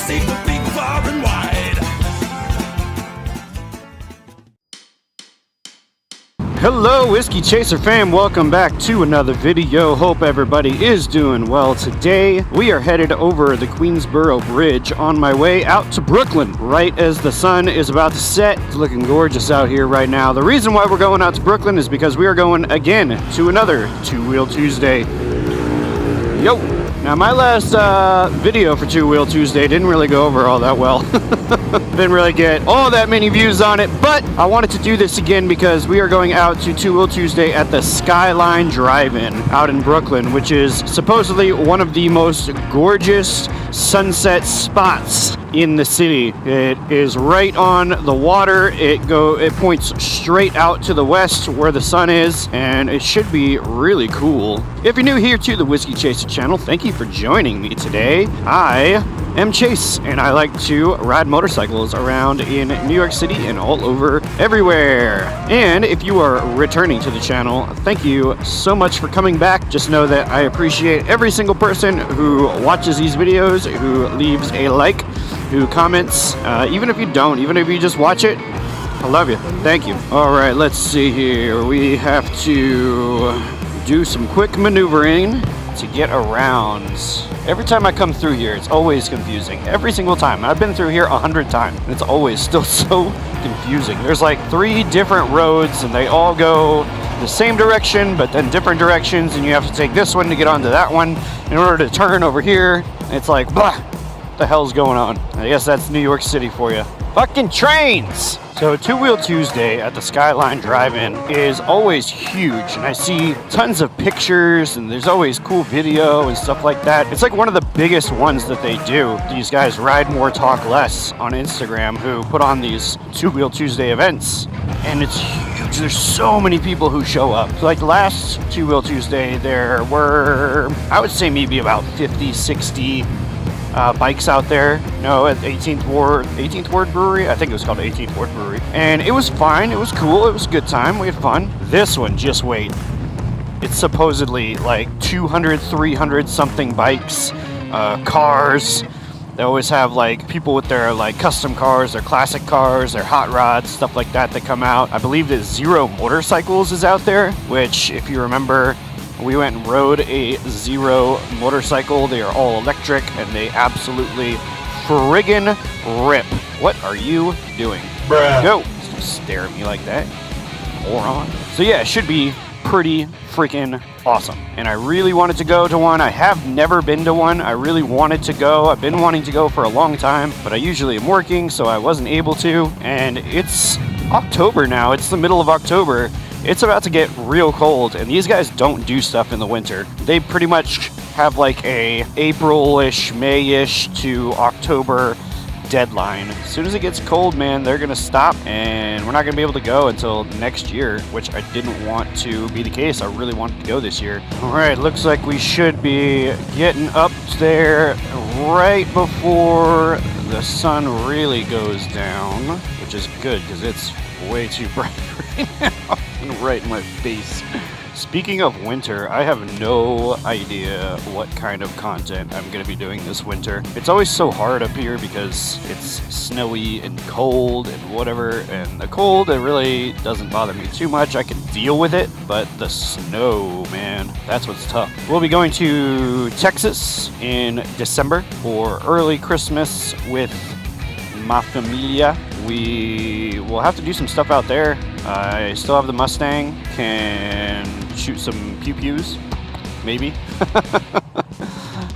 safe, big, far and wide. Hello Whiskey Chaser fam, welcome back to another video. Hope everybody is doing well today. We are headed over the Queensboro Bridge on my way out to Brooklyn right as the sun is about to set. It's looking gorgeous out here right now. The reason why we're going out to Brooklyn is because we are going again to another Two Wheel Tuesday. Yo! Now my last video for Two Wheel Tuesday didn't really go over all that well. Didn't really get all that many views on it, but I wanted to do this again because we are going out to Two Wheel Tuesday at the Skyline Drive-In out in Brooklyn, which is supposedly one of the most gorgeous sunset spots in the city. It is right on the water. It points straight out to the west where the sun is, and it should be really cool. If you're new here to the Whiskey Chaser channel, thank you for joining me today. I am Chase, and I like to ride motorcycles around in New York City and all over everywhere. And if you are returning to the channel, thank you so much for coming back. Just know that I appreciate every single person who watches these videos, who leaves a like, who comments, even if you don't, even if you just watch it. I love you. Thank you. All right, let's see here. We have to do some quick maneuvering to get around. Every time I come through here, it's always confusing. Every single time. I've been through here 100 times, and it's always still so confusing. There's like 3 different roads, and they all go the same direction, but then different directions, and you have to take this one to get onto that one in order to turn over here. It's like, blah, what the hell's going on? I guess that's New York City for you. Fucking trains! So Two Wheel Tuesday at the Skyline Drive-In is always huge, and I see tons of pictures, and there's always cool video and stuff like that. It's like one of the biggest ones that they do. These guys, Ride More Talk Less on Instagram, who put on these Two Wheel Tuesday events, and it's huge. There's so many people who show up. So like last Two Wheel Tuesday, there were, I would say maybe about 50, 60 bikes out there, at 18th Ward Brewery. I think it was called 18th Ward Brewery. And it was fine. It was cool. It was a good time. We had fun. This one, just wait. It's supposedly like 200, 300 something bikes, cars. They always have like people with their like custom cars, their classic cars, their hot rods, stuff like that come out. I believe that Zero Motorcycles is out there, which if you remember, we went and rode a Zero motorcycle. They are all electric, and they absolutely friggin' rip. What are you doing? Bruh. Go. Don't stare at me like that, moron. So yeah, it should be pretty freaking awesome. And I really wanted to go to one. I have never been to one. I really wanted to go. I've been wanting to go for a long time, but I usually am working, so I wasn't able to. And it's October now. It's the middle of October. It's about to get real cold, and these guys don't do stuff in the winter. They pretty much have like a April-ish, May-ish to October deadline. As soon as it gets cold, man, they're gonna stop, and we're not gonna be able to go until next year, which I didn't want to be the case. I really wanted to go this year. All right, looks like we should be getting up there right before the sun really goes down, which is good because it's way too bright right now. Right in my face. Speaking of winter, I have no idea what kind of content I'm going to be doing this winter. It's always so hard up here because it's snowy and cold and whatever, and the cold, it really doesn't bother me too much. I can deal with it, but the snow, man, that's what's tough. We'll be going to Texas in December for early Christmas with my familia. We will have to do some stuff out there. I still have the Mustang, can shoot some pew-pews, maybe.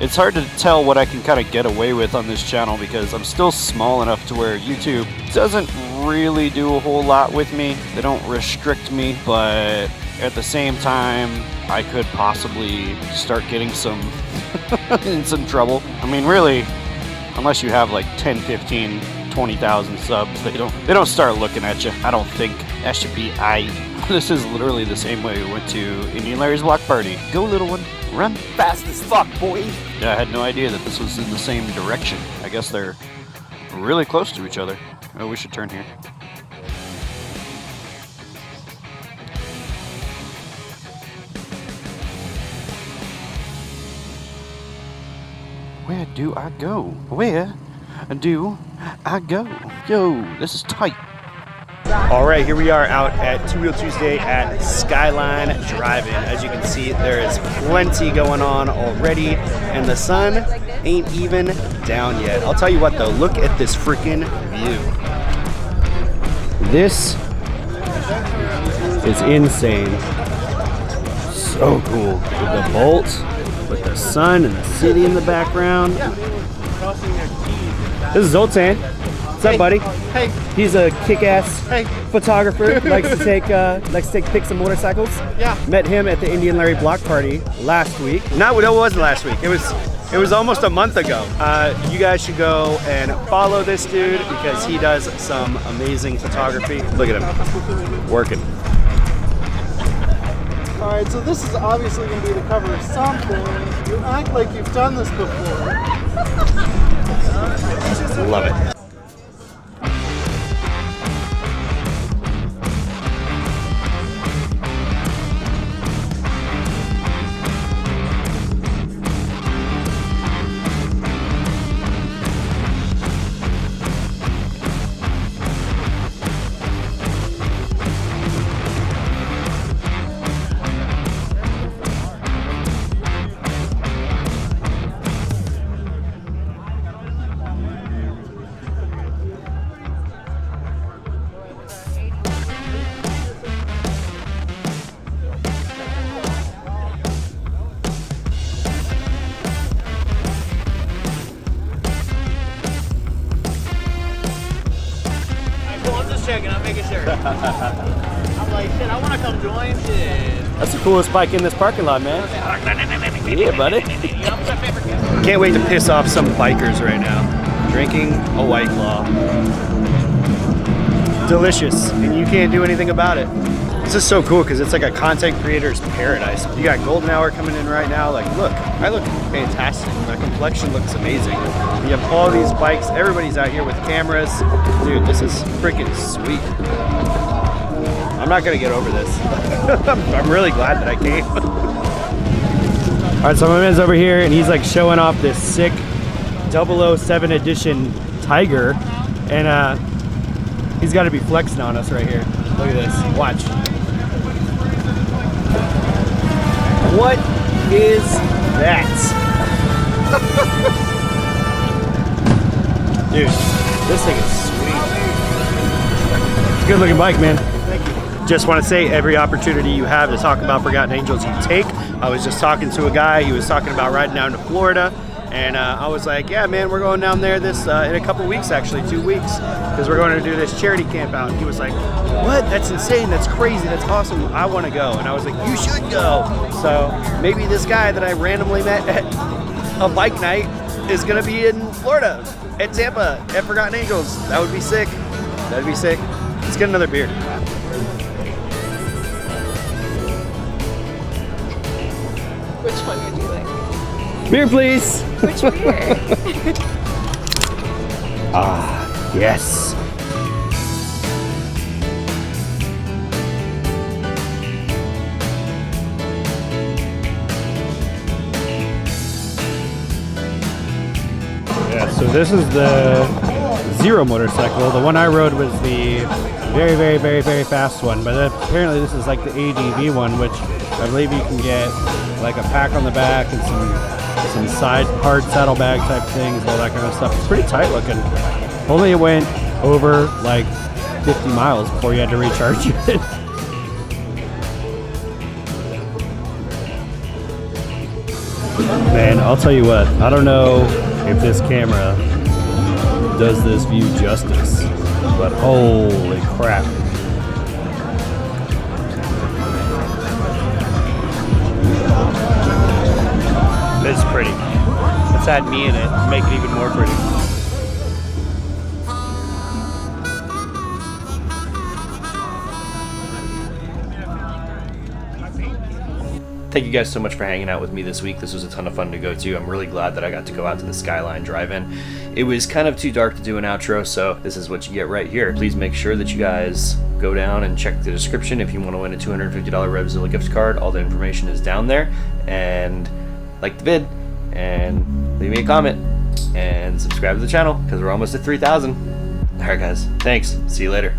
It's hard to tell what I can kind of get away with on this channel because I'm still small enough to where YouTube doesn't really do a whole lot with me. They don't restrict me, but at the same time, I could possibly start getting some in some trouble. I mean, really, unless you have like 10, 15, 20,000 subs, they don't start looking at you. I don't think. That should be aight. This is literally the same way we went to Indian Larry's Block Party. Go, little one. Run fast as fuck, boy. Yeah, I had no idea that this was in the same direction. I guess they're really close to each other. Oh, we should turn here. Where do I go? Where do I go. Yo, this is tight. All right, here we are out at Two Wheel Tuesday at Skyline Drive-In. As you can see, there is plenty going on already, and the sun ain't even down yet. I'll tell you what though, look at this freaking view. This is insane. So cool. With the Bolt, with the sun and the city in the background. This is Zoltan. What's up, buddy? Hey. He's a kick-ass photographer. likes to take pics of motorcycles. Yeah. Met him at the Indian Larry block party last week. No, it wasn't last week. It was almost a month ago. You guys should go and follow this dude because he does some amazing photography. Look at him, working. All right, so this is obviously going to be the cover of something. You act like you've done this before. Love it. I'm making sure. I'm like, shit, I want to come join. Shit. That's the coolest bike in this parking lot, man. Yeah, buddy. Can't wait to piss off some bikers right now. Drinking a White Claw. Delicious, and you can't do anything about it. This is so cool because it's like a content creator's paradise. You got golden hour coming in right now. Like, look, I look fantastic. My complexion looks amazing. You have all these bikes. Everybody's out here with cameras. Dude, this is freaking sweet. I'm not gonna get over this. I'm really glad that I came. All right, so my man's over here and he's like showing off this sick 007 edition Tiger, and he's got to be flexing on us right here. Look at this. Watch. What is that? Dude, this thing is sweet. It's a good looking bike, man. Thank you. Just want to say, every opportunity you have to talk about Forgotten Angels, you take. I was just talking to a guy, he was talking about riding down to Florida, and I was like, yeah, man, we're going down there this in a couple weeks, actually, 2 weeks, because we're going to do this charity camp out. And he was like, what? That's insane. That's crazy. That's awesome. I want to go. And I was like, you should go. So maybe this guy that I randomly met at a bike night is going to be in Florida, at Tampa, at Forgotten Angels. That would be sick. That'd be sick. Let's get another beer. Which one would you like? Beer, please. Which beer? Ah, yes. Yeah, so this is the Zero motorcycle. The one I rode was the very, very, very, very fast one, but apparently this is like the ADV one, which I believe you can get like a pack on the back and some side hard saddlebag type things, all that kind of stuff. It's pretty tight looking. Only it went over like 50 miles before you had to recharge it. Man, I'll tell you what, I don't know if this camera does this view justice, but holy crap. This is pretty. Let's add me in it and make it even more pretty. Thank you guys so much for hanging out with me this week. This was a ton of fun to go to. I'm really glad that I got to go out to the Skyline Drive-In. It was kind of too dark to do an outro, so this is what you get right here. Please make sure that you guys go down and check the description if you want to win a $250 Revzilla gift card. All the information is down there. And like the vid, and leave me a comment, and and subscribe to the channel because we're almost at 3,000. All right, guys. Thanks. See you later.